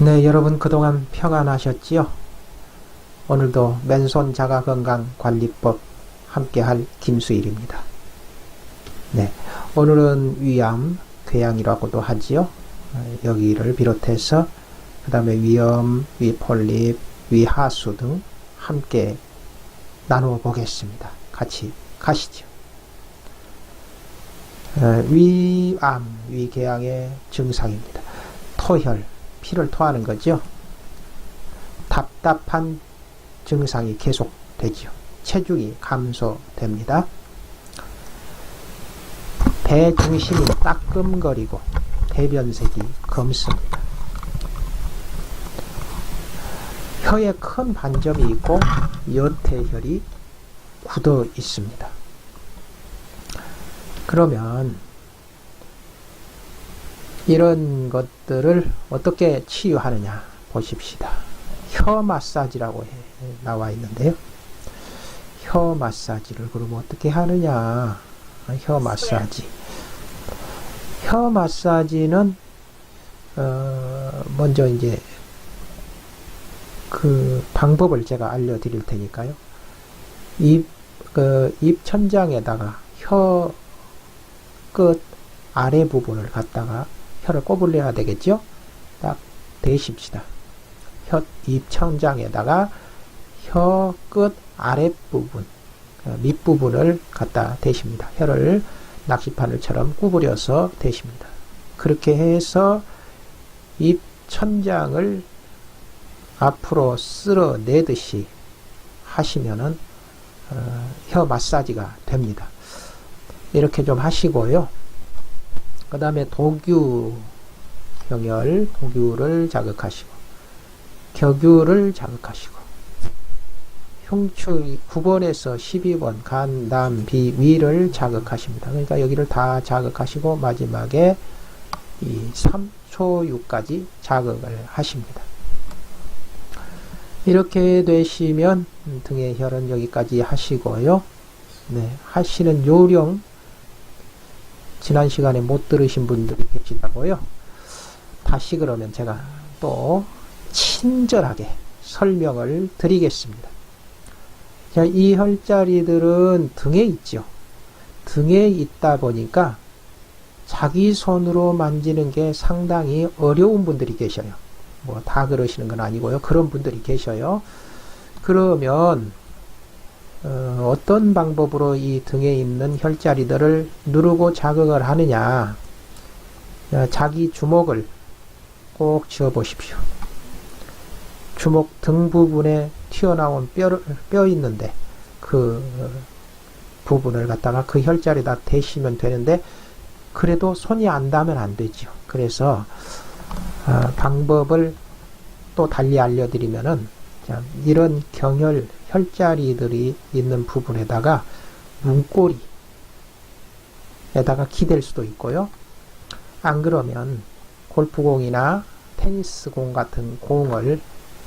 네, 여러분 그동안 평안하셨지요? 오늘도 맨손 자가건강관리법 함께할 김수일입니다. 네, 오늘은 위암, 궤양이라고도 하지요. 여기를 비롯해서 그 다음에 위염, 위폴립, 위하수 등 함께 나누어 보겠습니다. 같이 가시죠. 위암, 위궤양의 증상입니다. 토혈, 피를 토하는 거죠. 답답한 증상이 계속되죠. 체중이 감소됩니다. 배 중심이 따끔거리고 대변색이 검습니다. 혀에 큰 반점이 있고 여태혈이 굳어 있습니다. 그러면 이런 것들을 어떻게 치유하느냐 보십시다. 혀 마사지라고 나와 있는데요. 혀 마사지를 그러면 어떻게 하느냐. 혀 마사지. 혀 마사지는 먼저 이제 그 방법을 제가 알려드릴 테니까요. 입 천장에다가 혀 끝 아래 부분을 갖다가 혀를 꼬불려야 되겠죠? 딱 대십시다. 입 천장에다가 혀 끝 아랫부분, 밑부분을 갖다 대십니다. 혀를 낚시바늘처럼 구부려서 대십니다. 그렇게 해서 입 천장을 앞으로 쓸어내듯이 하시면은 혀 마사지가 됩니다. 이렇게 좀 하시고요. 그 다음에 도규 병열, 도규를 자극하시고 격유를 자극하시고 흉추 9번에서 12번 간, 남, 비, 위를 자극하십니다. 그러니까 여기를 다 자극하시고 마지막에 이 3초유까지 자극을 하십니다. 이렇게 되시면 등의 혈은 여기까지 하시고요. 네, 하시는 요령 지난 시간에 못 들으신 분들이 계시다고요. 다시 그러면 제가 또 친절하게 설명을 드리겠습니다. 자, 이 혈자리들은 등에 있죠. 등에 있다 보니까 자기 손으로 만지는 게 상당히 어려운 분들이 계셔요. 뭐 다 그러시는 건 아니고요. 그런 분들이 계셔요. 그러면 어떤 방법으로 이 등에 있는 혈자리들을 누르고 자극을 하느냐. 자기 주먹을 꼭 쥐어 보십시오. 주먹 등 부분에 튀어나온 뼈 있는데 그 부분을 갖다가 그 혈자리에다 대시면 되는데 그래도 손이 안 닿으면 안 되죠. 그래서 방법을 또 달리 알려드리면은 이런 경혈 혈자리들이 있는 부분에다가 문고리에다가 기댈 수도 있고요. 안 그러면 골프공이나 테니스공 같은 공을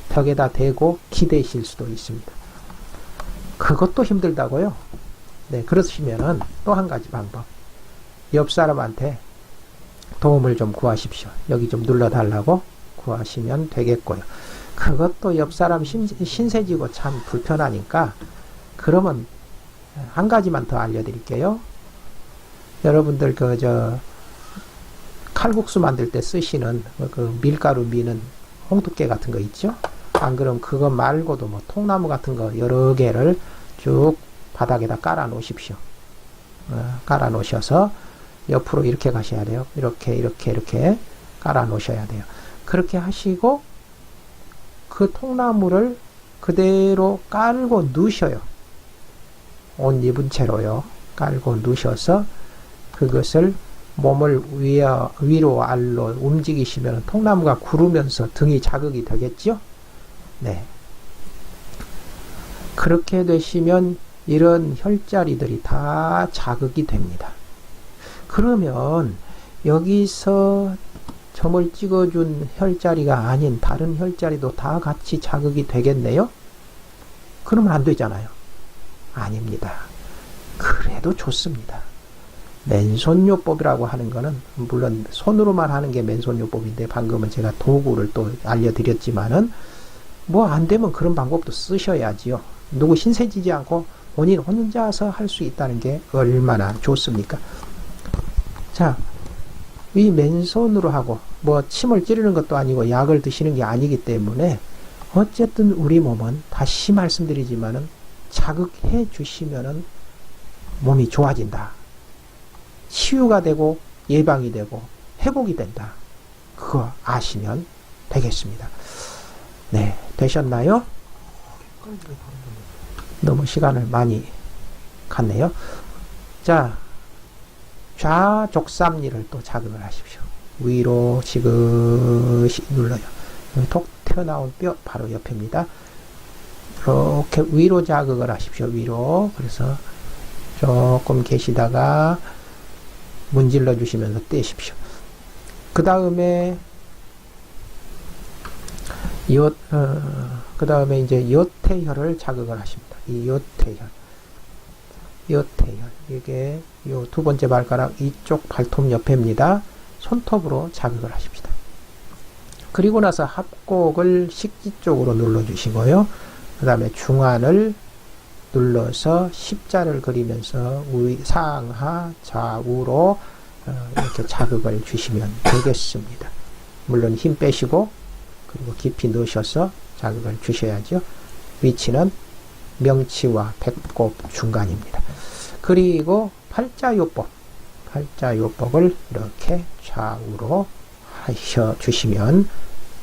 벽에다 대고 기대실 수도 있습니다. 그것도 힘들다고요? 네, 그러시면은 또 한 가지 방법. 옆 사람한테 도움을 좀 구하십시오. 여기 좀 눌러달라고 구하시면 되겠고요. 그것도 옆 사람 신세지고 참 불편하니까 그러면 한 가지만 더 알려드릴게요. 여러분들 칼국수 만들 때 쓰시는 그 밀가루 미는 홍두깨 같은 거 있죠? 안 그럼 그거 말고도 뭐 통나무 같은 거 여러 개를 쭉 바닥에다 깔아 놓으십시오. 깔아 놓으셔서 옆으로 이렇게 가셔야 돼요. 이렇게 깔아 놓으셔야 돼요. 그렇게 하시고 그 통나무를 그대로 깔고 누셔요. 옷 입은 채로요. 깔고 누셔서 그것을 몸을 위로 아래로 움직이시면 통나무가 구르면서 등이 자극이 되겠죠? 네. 그렇게 되시면 이런 혈자리들이 다 자극이 됩니다. 그러면 여기서 점을 찍어준 혈자리가 아닌 다른 혈자리도 다 같이 자극이 되겠네요? 그러면 안 되잖아요. 아닙니다. 그래도 좋습니다. 맨손요법이라고 하는 거는 물론 손으로만 하는 게 맨손요법인데 방금은 제가 도구를 또 알려드렸지만은 뭐 안 되면 그런 방법도 쓰셔야지요. 누구 신세지지 않고 본인 혼자서 할 수 있다는 게 얼마나 좋습니까? 자, 이 맨손으로 하고 뭐 침을 찌르는 것도 아니고 약을 드시는 게 아니기 때문에 어쨌든 우리 몸은 다시 말씀드리지만은 자극해 주시면은 몸이 좋아진다. 치유가 되고 예방이 되고 회복이 된다. 그거 아시면 되겠습니다. 네, 되셨나요? 너무 시간을 많이 갔네요. 자, 좌족삼리를 또 자극을 하십시오. 위로 지그시 눌러요. 톡 튀어나온 뼈 바로 옆입니다. 이렇게 위로 자극을 하십시오. 위로. 그래서 조금 계시다가 문질러 주시면서 떼십시오. 그 다음에 그 다음에 이제 요태혈을 자극을 하십니다. 이 요태혈. 이게 요 두 번째 발가락 이쪽 발톱 옆입니다. 손톱으로 자극을 하십시다. 그리고 나서 합곡을 식지 쪽으로 눌러주시고요. 그 다음에 중안을 눌러서 십자를 그리면서 상하 좌우로 이렇게 자극을 주시면 되겠습니다. 물론 힘 빼시고 그리고 깊이 넣으셔서 자극을 주셔야죠. 위치는 명치와 배꼽 중간입니다. 그리고 팔자요법을 이렇게 좌우로 하셔 주시면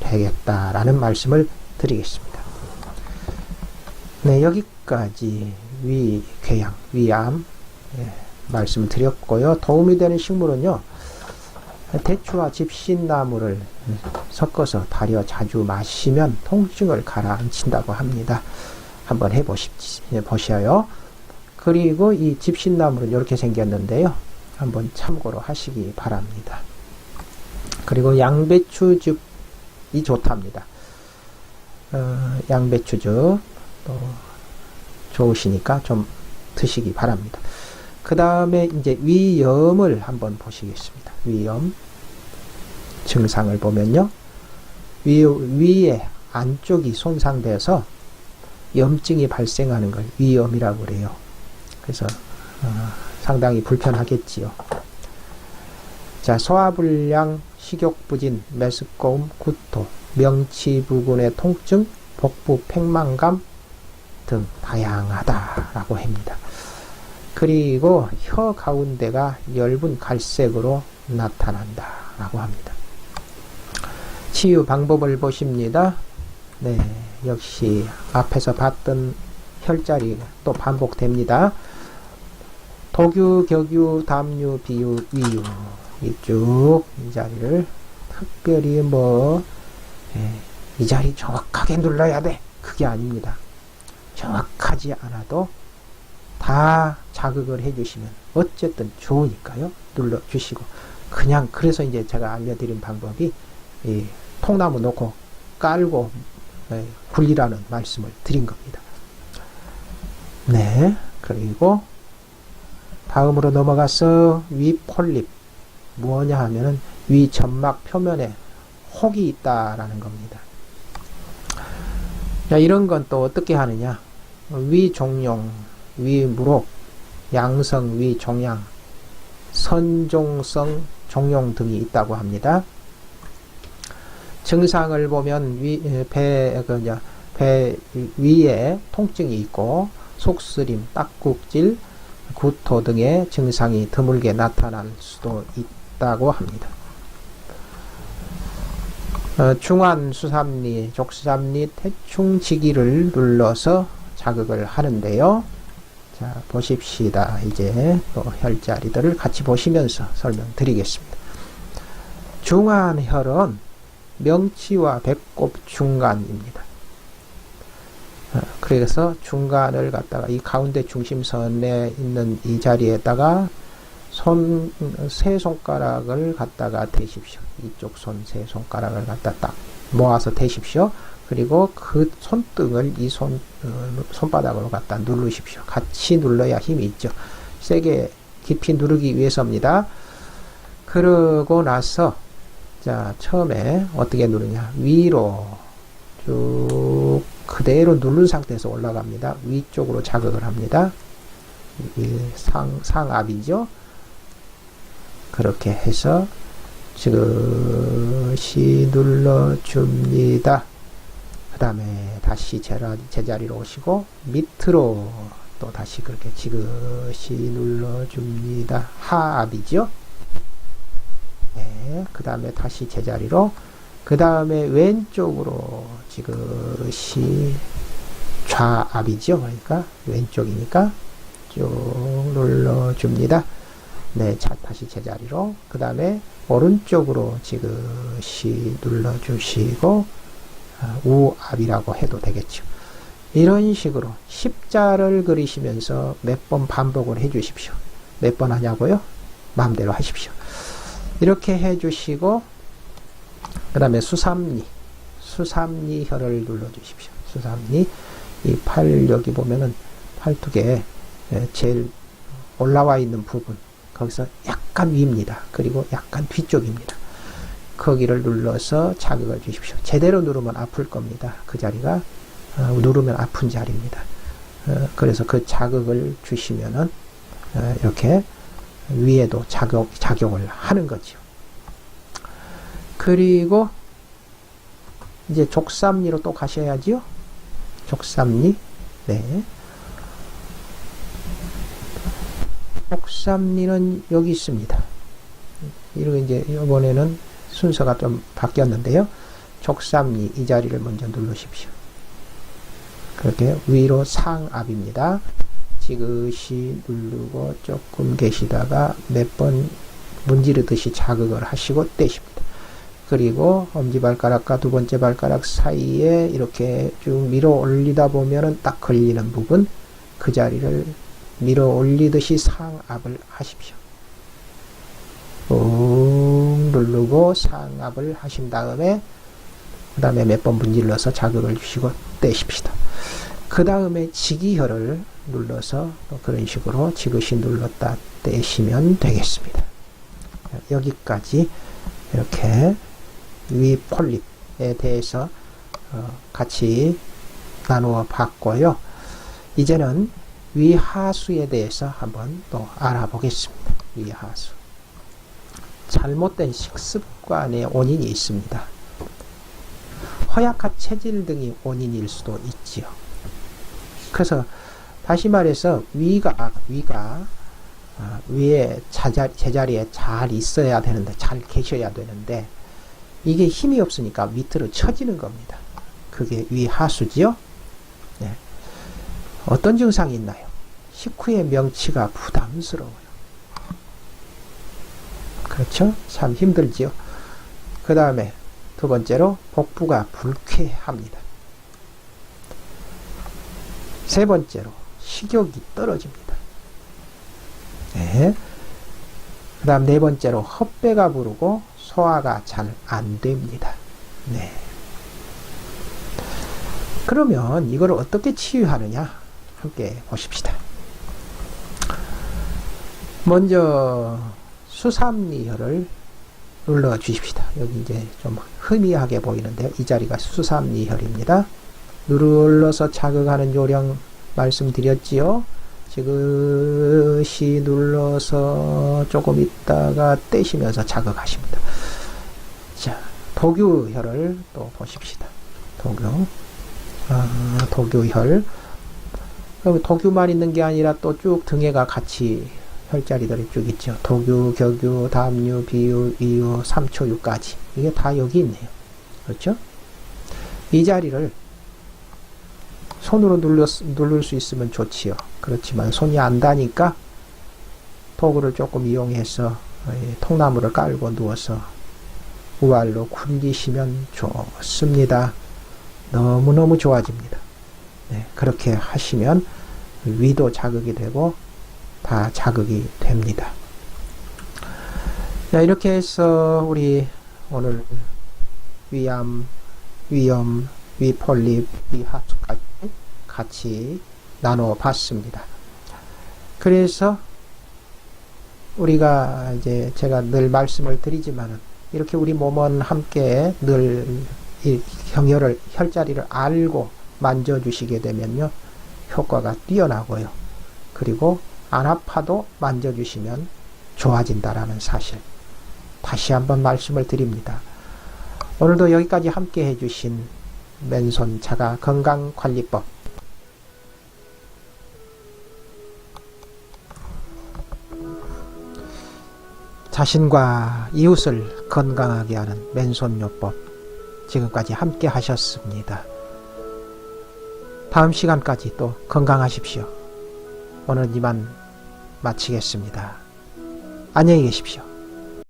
되겠다라는 말씀을 드리겠습니다. 네, 여기까지 위궤양, 위암 말씀을 드렸고요. 도움이 되는 식물은요, 대추와 집신나무를 섞어서 달여 자주 마시면 통증을 가라앉힌다고 합니다. 한번 해보셔요. 그리고 이 집신나무는 이렇게 생겼는데요. 한번 참고로 하시기 바랍니다. 그리고 양배추즙이 좋답니다. 양배추즙 또 좋으시니까 좀 드시기 바랍니다. 그 다음에 이제 위염을 한번 보시겠습니다. 위염 증상을 보면요, 위에 안쪽이 손상돼서 염증이 발생하는 걸 위염이라고 그래요. 그래서 상당히 불편하겠지요. 자, 소화불량, 식욕부진, 메스꺼움, 구토, 명치 부근의 통증, 복부 팽만감 등 다양하다라고 합니다. 그리고 혀 가운데가 엷은 갈색으로 나타난다라고 합니다. 치유 방법을 보십니다. 네, 역시 앞에서 봤던 혈자리 또 반복됩니다. 도규, 격유, 담유, 비유, 위유 이쭉 이 자리를 특별히 이 자리 정확하게 눌러야 돼, 그게 아닙니다. 정확하지 않아도 다 자극을 해주시면 어쨌든 좋으니까요. 눌러주시고 그냥 그래서 이제 제가 알려드린 방법이 이 통나무 놓고 깔고 굴리라는 말씀을 드린 겁니다. 네, 그리고 다음으로 넘어가서 위폴립 뭐냐 하면은 위점막 표면에 혹이 있다라는 겁니다. 자, 이런 건 또 어떻게 하느냐, 위종용, 위무록, 양성, 위종양, 선종성, 종용 등이 있다고 합니다. 증상을 보면 배 위에 통증이 있고 속쓰림, 딱국질, 구토 등의 증상이 드물게 나타날 수도 있다고 합니다. 중안, 수삼리, 족삼리, 태충지기를 눌러서 자극을 하는데요. 자, 보십시다. 이제 또 혈자리들을 같이 보시면서 설명드리겠습니다. 중안혈은 명치와 배꼽 중간입니다. 그래서 중간을 갖다가 이 가운데 중심선에 있는 이 자리에다가 세 손가락을 갖다가 대십시오. 이쪽 손 세 손가락을 갖다 딱 모아서 대십시오. 그리고 그 손등을 이 손바닥으로 갖다 누르십시오. 같이 눌러야 힘이 있죠. 세게 깊이 누르기 위해서입니다. 그러고 나서 자, 처음에 어떻게 누르냐. 위로 쭉 그대로 누른 상태에서 올라갑니다. 위쪽으로 자극을 합니다. 상압이죠. 그렇게 해서 지그시 눌러줍니다. 그 다음에 다시 제자리로 오시고 밑으로 또 다시 그렇게 지그시 눌러줍니다. 하압이죠. 네, 그 다음에 다시 제자리로, 그 다음에 왼쪽으로 지그시 좌압이죠. 그러니까 왼쪽이니까 쭉 눌러줍니다. 네, 자, 다시 제자리로, 그 다음에 오른쪽으로 지그시 눌러주시고 우압이라고 해도 되겠죠. 이런 식으로 십자를 그리시면서 몇 번 반복을 해 주십시오. 몇 번 하냐고요? 마음대로 하십시오. 이렇게 해 주시고 그 다음에 수삼리 혀를 눌러 주십시오. 수삼리, 이 팔 여기 보면은 팔뚝에 제일 올라와 있는 부분, 거기서 약간 위입니다. 그리고 약간 뒤쪽입니다. 거기를 눌러서 자극을 주십시오. 제대로 누르면 아플 겁니다. 그 자리가 누르면 아픈 자리입니다. 그래서 그 자극을 주시면은 이렇게 위에도 작용을 하는 거죠. 그리고 이제 족삼리로 또 가셔야지요. 족삼리. 네. 족삼리는 여기 있습니다. 이렇게 이제 이번에는 순서가 좀 바뀌었는데요. 족삼리 이 자리를 먼저 누르십시오. 그렇게 위로 상압입니다. 지그시 누르고 조금 계시다가 몇 번 문지르듯이 자극을 하시고 떼십니다. 그리고 엄지발가락과 두 번째 발가락 사이에 이렇게 쭉 밀어 올리다 보면은 딱 걸리는 부분, 그 자리를 밀어 올리듯이 상압을 하십시오. 꾹 누르고 상압을 하신 다음에 그 다음에 몇 번 문질러서 자극을 주시고 떼십시다. 그 다음에 지기혈을 눌러서 그런 식으로 지그시 눌렀다 떼시면 되겠습니다. 여기까지 이렇게 위 폴립에 대해서 같이 나누어 봤고요. 이제는 위하수에 대해서 한번 또 알아보겠습니다. 위하수. 잘못된 식습관의 원인이 있습니다. 허약한 체질 등이 원인일 수도 있지요. 그래서 다시 말해서 위가 위에 제자리에 잘 있어야 되는데, 잘 계셔야 되는데, 이게 힘이 없으니까 밑으로 처지는 겁니다. 그게 위하수지요. 네. 어떤 증상이 있나요? 식후의 명치가 부담스러워요. 그렇죠? 참 힘들지요. 그 다음에 두 번째로 복부가 불쾌합니다. 세 번째로 식욕이 떨어집니다. 네. 그 다음 네 번째로 헛배가 부르고 소화가 잘 안 됩니다. 네. 그러면 이걸 어떻게 치유하느냐? 함께 보십시다. 먼저 수삼리혈을 눌러 주십시다. 여기 이제 좀 희미하게 보이는데요. 이 자리가 수삼리혈입니다. 눌러서 자극하는 요령 말씀드렸지요. 지그시 눌러서 조금 있다가 떼시면서 자극하십니다. 자, 도규혈을 또 보십시다. 도규혈. 도규만 있는 게 아니라 또 쭉 등에가 같이 혈자리들이 쭉 있죠. 도규, 격유, 담유, 비유, 이유, 삼초유까지. 이게 다 여기 있네요. 그렇죠? 이 자리를 손으로 누를 수 있으면 좋지요. 그렇지만 손이 안 닿으니까 도구를 조금 이용해서 통나무를 깔고 누워서 우발로 굴리시면 좋습니다. 너무너무 좋아집니다. 네, 그렇게 하시면 위도 자극이 되고 다 자극이 됩니다. 자, 이렇게 해서 우리 오늘 위암, 위염, 위폴립, 위하수까지 같이 나눠 봤습니다. 그래서 우리가 이제 제가 늘 말씀을 드리지만은 이렇게 우리 몸은 함께 늘 이 혈자리를 알고 만져주시게 되면요, 효과가 뛰어나고요. 그리고 안 아파도 만져주시면 좋아진다라는 사실. 다시 한번 말씀을 드립니다. 오늘도 여기까지 함께 해주신 맨손 자가 건강관리법. 자신과 이웃을 건강하게 하는 맨손요법. 지금까지 함께 하셨습니다. 다음 시간까지 또 건강하십시오. 오늘 이만 마치겠습니다. 안녕히 계십시오.